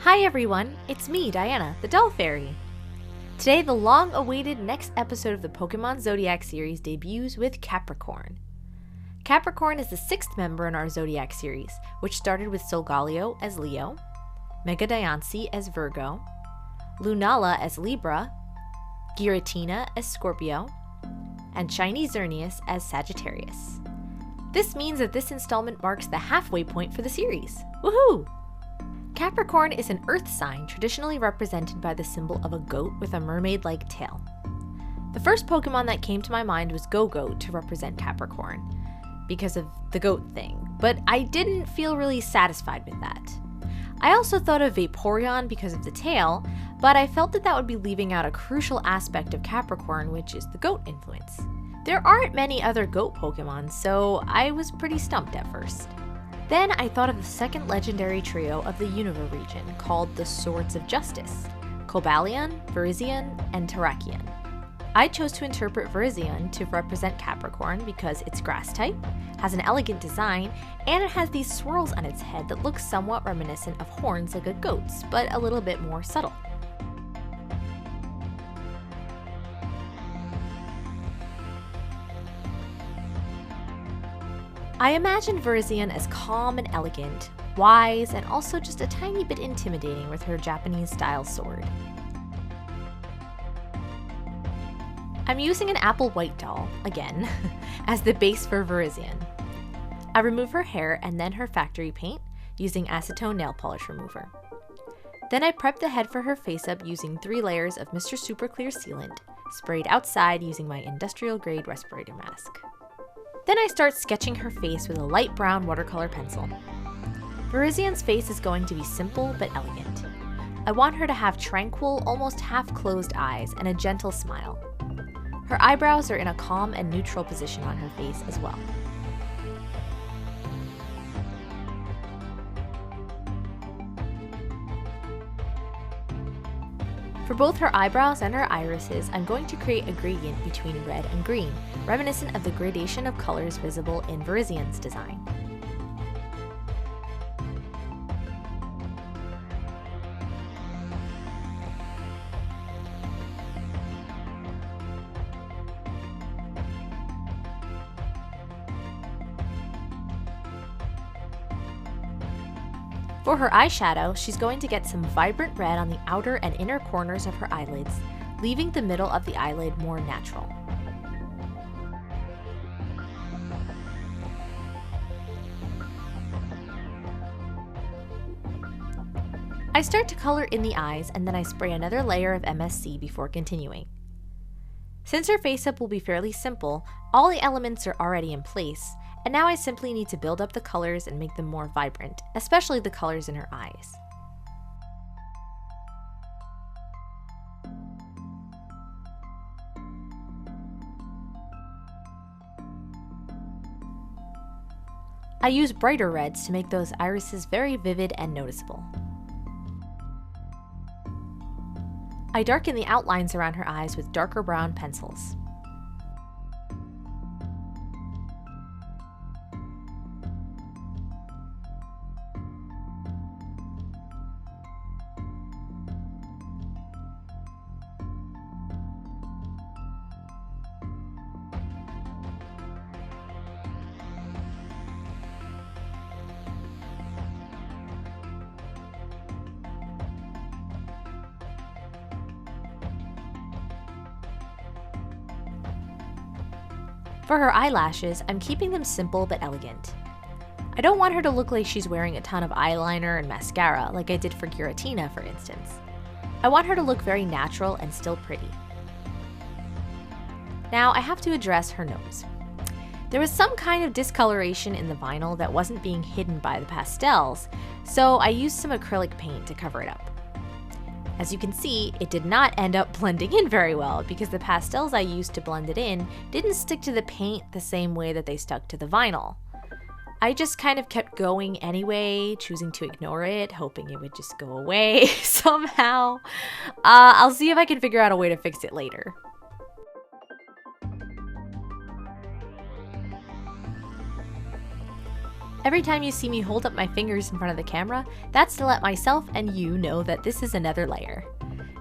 Hi everyone, it's me, Diana, TheDollFairy. Today, the long-awaited next episode of the Pokemon Zodiac series debuts with Capricorn. Capricorn is the sixth member in our Zodiac series, which started with Solgaleo as Leo, Mega Diancie as Virgo, Lunala as Libra, Giratina as Scorpio, and Shiny Xerneas as Sagittarius. This means that this installment marks the halfway point for the series. Woohoo! Capricorn is an earth sign traditionally represented by the symbol of a goat with a mermaid-like tail. The first Pokemon that came to my mind was Go-Goat to represent Capricorn, because of the goat thing, but I didn't feel really satisfied with that. I also thought of Vaporeon because of the tail, but I felt that would be leaving out a crucial aspect of Capricorn, which is the goat influence. There aren't many other goat Pokemon, so I was pretty stumped at first. Then I thought of the second legendary trio of the Unova region, called the Swords of Justice, Cobalion, Virizion, and Terrakion. I chose to interpret Virizion to represent Capricorn because it's grass type, has an elegant design, and it has these swirls on its head that look somewhat reminiscent of horns like a goat's, but a little bit more subtle. I imagine Virizion as calm and elegant, wise, and also just a tiny bit intimidating with her Japanese-style sword. I'm using an apple white doll, again, as the base for Virizion. I remove her hair and then her factory paint using acetone nail polish remover. Then I prep the head for her face up using 3 layers of Mr. Super Clear Sealant, sprayed outside using my industrial-grade Respirator Mask. Then I start sketching her face with a light brown watercolor pencil. Virizion's face is going to be simple but elegant. I want her to have tranquil, almost half-closed eyes and a gentle smile. Her eyebrows are in a calm and neutral position on her face as well. For both her eyebrows and her irises, I'm going to create a gradient between red and green, reminiscent of the gradation of colors visible in Virizion's design. For her eyeshadow, she's going to get some vibrant red on the outer and inner corners of her eyelids, leaving the middle of the eyelid more natural. I start to color in the eyes and then I spray another layer of MSC before continuing. Since her face-up will be fairly simple, all the elements are already in place, and now I simply need to build up the colors and make them more vibrant, especially the colors in her eyes. I use brighter reds to make those irises very vivid and noticeable. I darken the outlines around her eyes with darker brown pencils. For her eyelashes, I'm keeping them simple but elegant. I don't want her to look like she's wearing a ton of eyeliner and mascara like I did for Giratina, for instance. I want her to look very natural and still pretty. Now I have to address her nose. There was some kind of discoloration in the vinyl that wasn't being hidden by the pastels, so I used some acrylic paint to cover it up. As you can see, it did not end up blending in very well because the pastels I used to blend it in didn't stick to the paint the same way that they stuck to the vinyl. I just kind of kept going anyway, choosing to ignore it, hoping it would just go away somehow. I'll see if I can figure out a way to fix it later. Every time you see me hold up my fingers in front of the camera, that's to let myself and you know that this is another layer.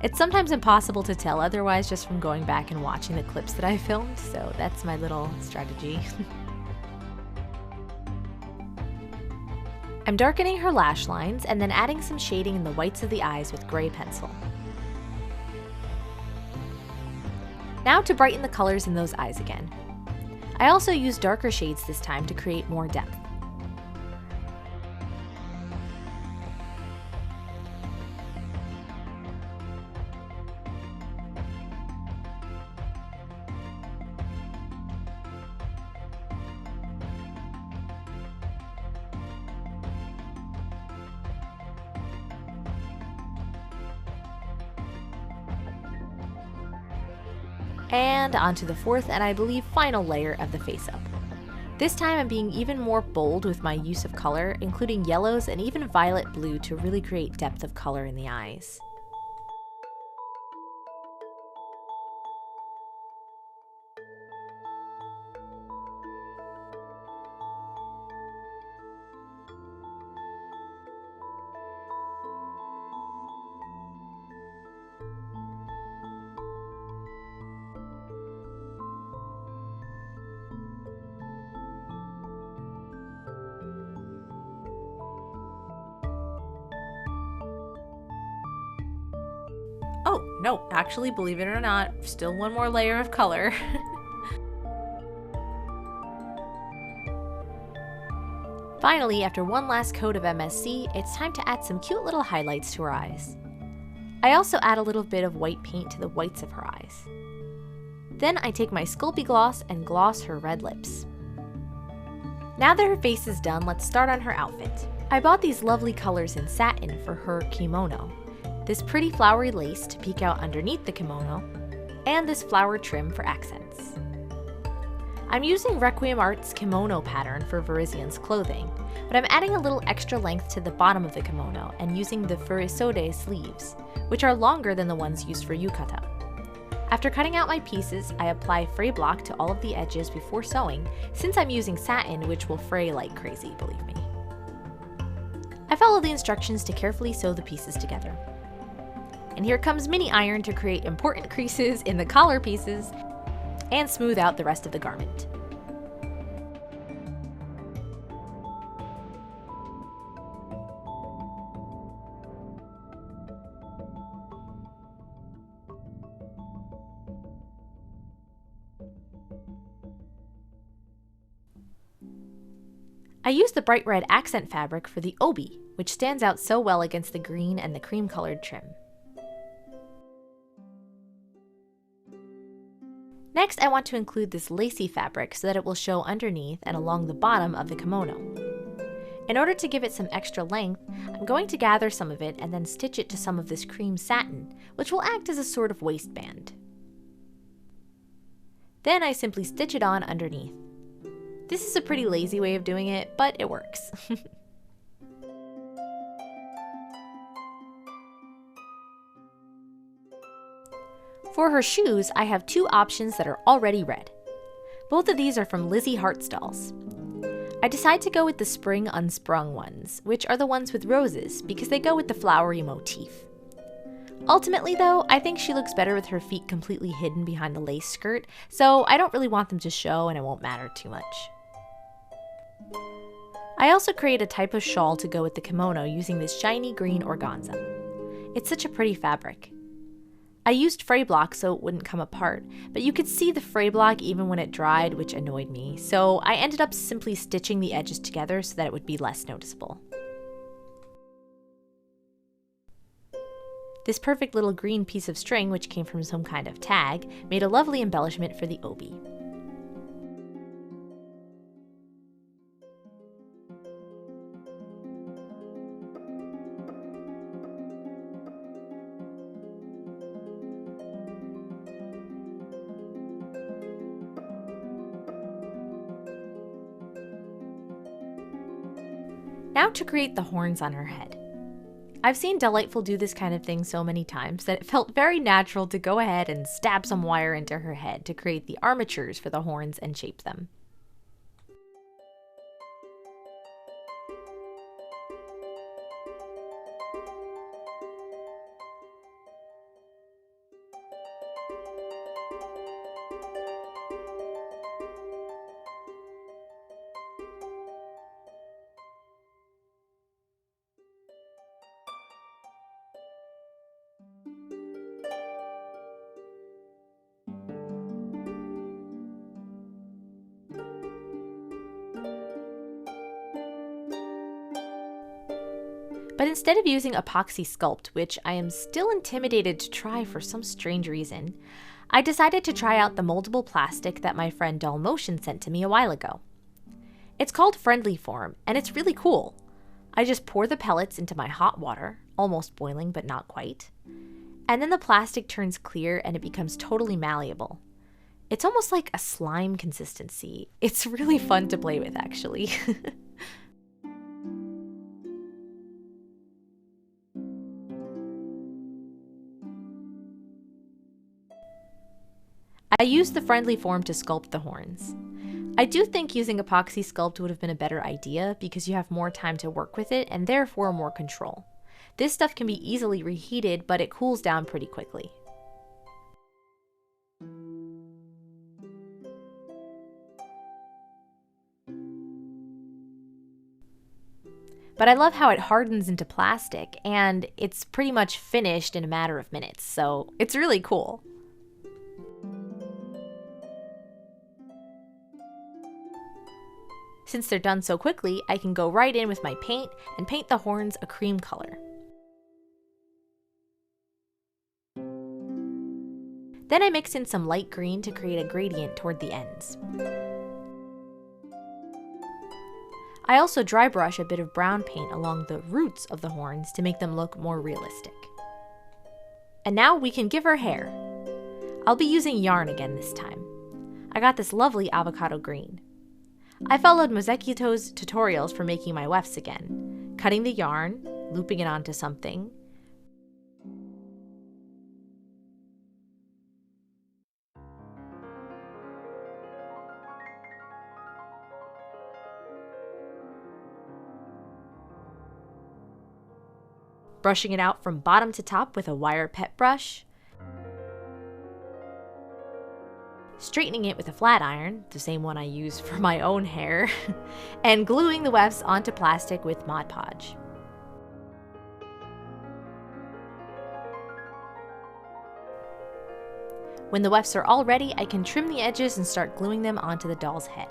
It's sometimes impossible to tell otherwise just from going back and watching the clips that I filmed, so that's my little strategy. I'm darkening her lash lines and then adding some shading in the whites of the eyes with gray pencil. Now to brighten the colors in those eyes again. I also use darker shades this time to create more depth. And onto the fourth and I believe final layer of the face up. This time I'm being even more bold with my use of color, including yellows and even violet blue to really create depth of color in the eyes. Oh, no, actually, believe it or not, still one more layer of color. Finally, after one last coat of MSC, it's time to add some cute little highlights to her eyes. I also add a little bit of white paint to the whites of her eyes. Then I take my Sculpey gloss and gloss her red lips. Now that her face is done, let's start on her outfit. I bought these lovely colors in satin for her kimono. This pretty flowery lace to peek out underneath the kimono, and this flower trim for accents. I'm using Requiem Art's kimono pattern for Virizion's clothing, but I'm adding a little extra length to the bottom of the kimono and using the Furisode sleeves, which are longer than the ones used for yukata. After cutting out my pieces, I apply fray block to all of the edges before sewing, since I'm using satin, which will fray like crazy, believe me. I follow the instructions to carefully sew the pieces together. And here comes mini iron to create important creases in the collar pieces and smooth out the rest of the garment. I used the bright red accent fabric for the obi, which stands out so well against the green and the cream colored trim. Next, I want to include this lacy fabric so that it will show underneath and along the bottom of the kimono. In order to give it some extra length, I'm going to gather some of it and then stitch it to some of this cream satin, which will act as a sort of waistband. Then I simply stitch it on underneath. This is a pretty lazy way of doing it, but it works. For her shoes, I have two options that are already red. Both of these are from Lizzie Hartsdalls. I decide to go with the spring unsprung ones, which are the ones with roses because they go with the flowery motif. Ultimately though, I think she looks better with her feet completely hidden behind the lace skirt, so I don't really want them to show and it won't matter too much. I also create a type of shawl to go with the kimono using this shiny green organza. It's such a pretty fabric. I used fray block so it wouldn't come apart, but you could see the fray block even when it dried, which annoyed me, so I ended up simply stitching the edges together so that it would be less noticeable. This perfect little green piece of string, which came from some kind of tag, made a lovely embellishment for the obi. Now to create the horns on her head. I've seen Delightful do this kind of thing so many times that it felt very natural to go ahead and stab some wire into her head to create the armatures for the horns and shape them. But instead of using epoxy sculpt, which I am still intimidated to try for some strange reason, I decided to try out the moldable plastic that my friend DollMotion sent to me a while ago. It's called Friendly Form, and it's really cool. I just pour the pellets into my hot water, almost boiling but not quite, and then the plastic turns clear and it becomes totally malleable. It's almost like a slime consistency. It's really fun to play with, actually. I used the Friendly Form to sculpt the horns. I do think using epoxy sculpt would have been a better idea because you have more time to work with it and therefore more control. This stuff can be easily reheated, but it cools down pretty quickly. But I love how it hardens into plastic, and it's pretty much finished in a matter of minutes, so it's really cool. Since they're done so quickly, I can go right in with my paint and paint the horns a cream color. Then I mix in some light green to create a gradient toward the ends. I also dry brush a bit of brown paint along the roots of the horns to make them look more realistic. And now we can give her hair. I'll be using yarn again this time. I got this lovely avocado green. I followed Mosekito's tutorials for making my wefts again, cutting the yarn, looping it onto something, brushing it out from bottom to top with a wire pet brush, straightening it with a flat iron, the same one I use for my own hair, and gluing the wefts onto plastic with Mod Podge. When the wefts are all ready, I can trim the edges and start gluing them onto the doll's head.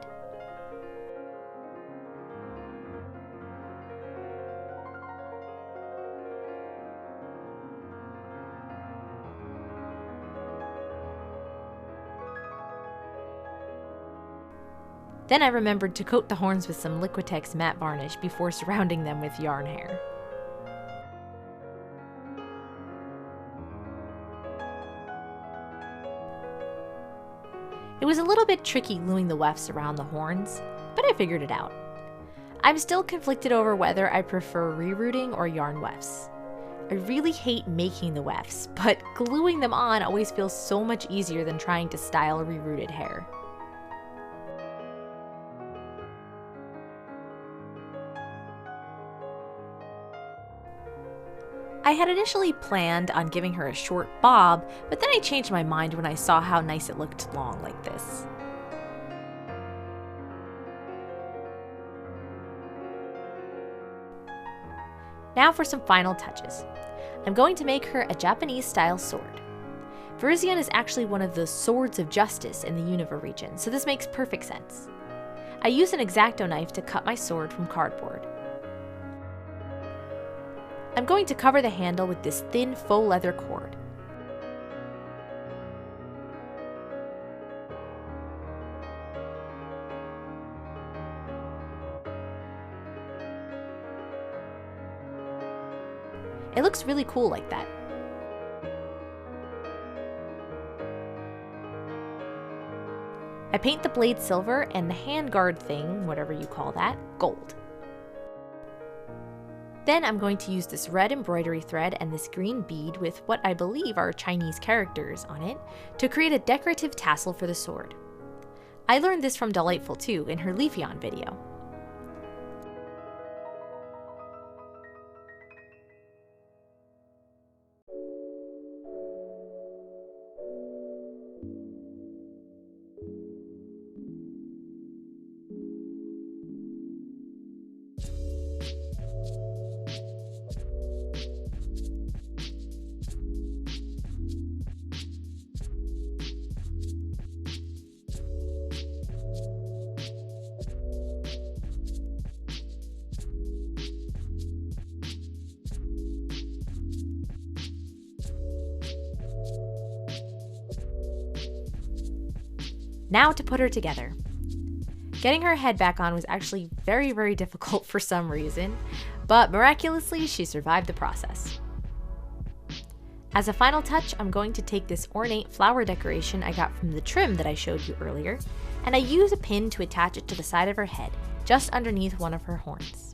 Then I remembered to coat the horns with some Liquitex matte varnish before surrounding them with yarn hair. It was a little bit tricky gluing the wefts around the horns, but I figured it out. I'm still conflicted over whether I prefer rerouting or yarn wefts. I really hate making the wefts, but gluing them on always feels so much easier than trying to style rerouted hair. I had initially planned on giving her a short bob, but then I changed my mind when I saw how nice it looked long like this. Now for some final touches. I'm going to make her a Japanese-style sword. Virizion is actually one of the swords of justice in the Unova region, so this makes perfect sense. I use an X-Acto knife to cut my sword from cardboard. I'm going to cover the handle with this thin faux leather cord. It looks really cool like that. I paint the blade silver and the handguard thing, whatever you call that, gold. Then I'm going to use this red embroidery thread and this green bead with what I believe are Chinese characters on it to create a decorative tassel for the sword. I learned this from Delightful too in her Leafeon video. Now to put her together. Getting her head back on was actually very, very difficult for some reason, but miraculously she survived the process. As a final touch, I'm going to take this ornate flower decoration I got from the trim that I showed you earlier, and I use a pin to attach it to the side of her head, just underneath one of her horns.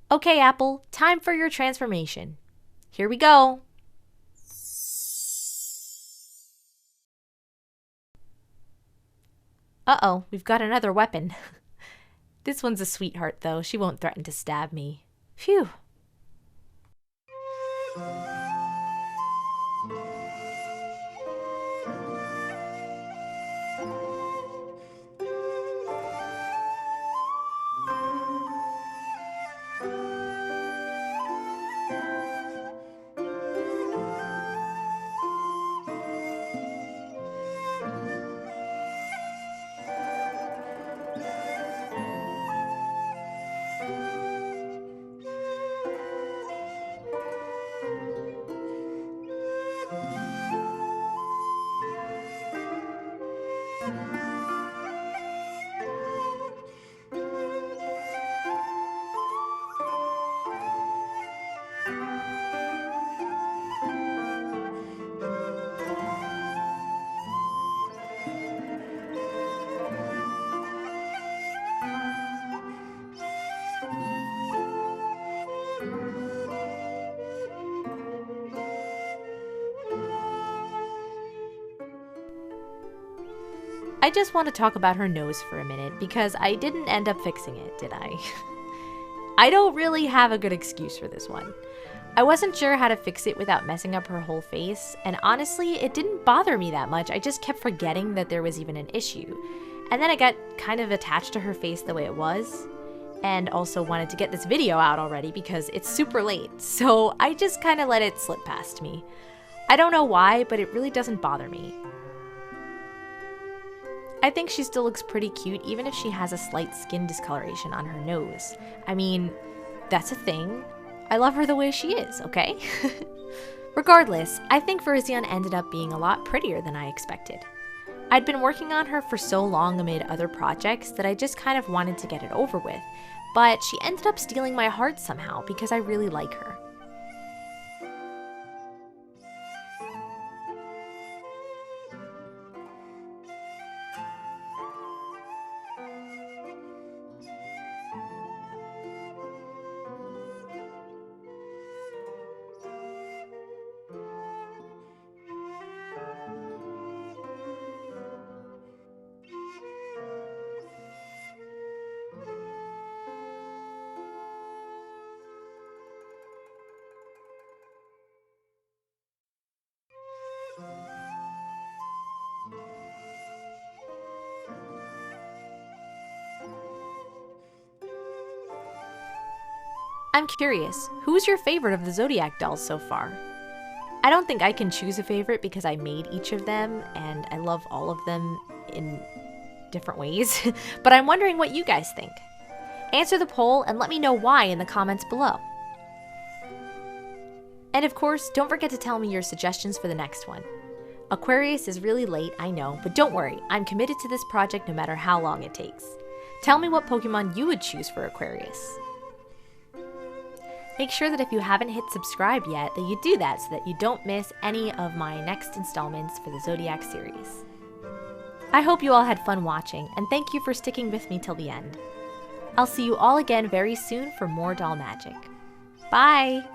Okay, Apple, time for your transformation. Here we go! Uh-oh, we've got another weapon. This one's a sweetheart, though. She won't threaten to stab me. Phew. I just want to talk about her nose for a minute because I didn't end up fixing it, did I? I don't really have a good excuse for this one. I wasn't sure how to fix it without messing up her whole face, and honestly, it didn't bother me that much. I just kept forgetting that there was even an issue. And then I got kind of attached to her face the way it was, and also wanted to get this video out already because it's super late, so I just kind of let it slip past me. I don't know why, but it really doesn't bother me. I think she still looks pretty cute even if she has a slight skin discoloration on her nose. I mean, that's a thing. I love her the way she is, okay? Regardless, I think Virizion ended up being a lot prettier than I expected. I'd been working on her for so long amid other projects that I just kind of wanted to get it over with, but she ended up stealing my heart somehow because I really like her. I'm curious, who's your favorite of the Zodiac dolls so far? I don't think I can choose a favorite because I made each of them and I love all of them in different ways, but I'm wondering what you guys think. Answer the poll and let me know why in the comments below. And of course, don't forget to tell me your suggestions for the next one. Aquarius is really late, I know, but don't worry, I'm committed to this project no matter how long it takes. Tell me what Pokemon you would choose for Aquarius. Make sure that if you haven't hit subscribe yet, that you do that so that you don't miss any of my next installments for the Zodiac series. I hope you all had fun watching, and thank you for sticking with me till the end. I'll see you all again very soon for more doll magic. Bye!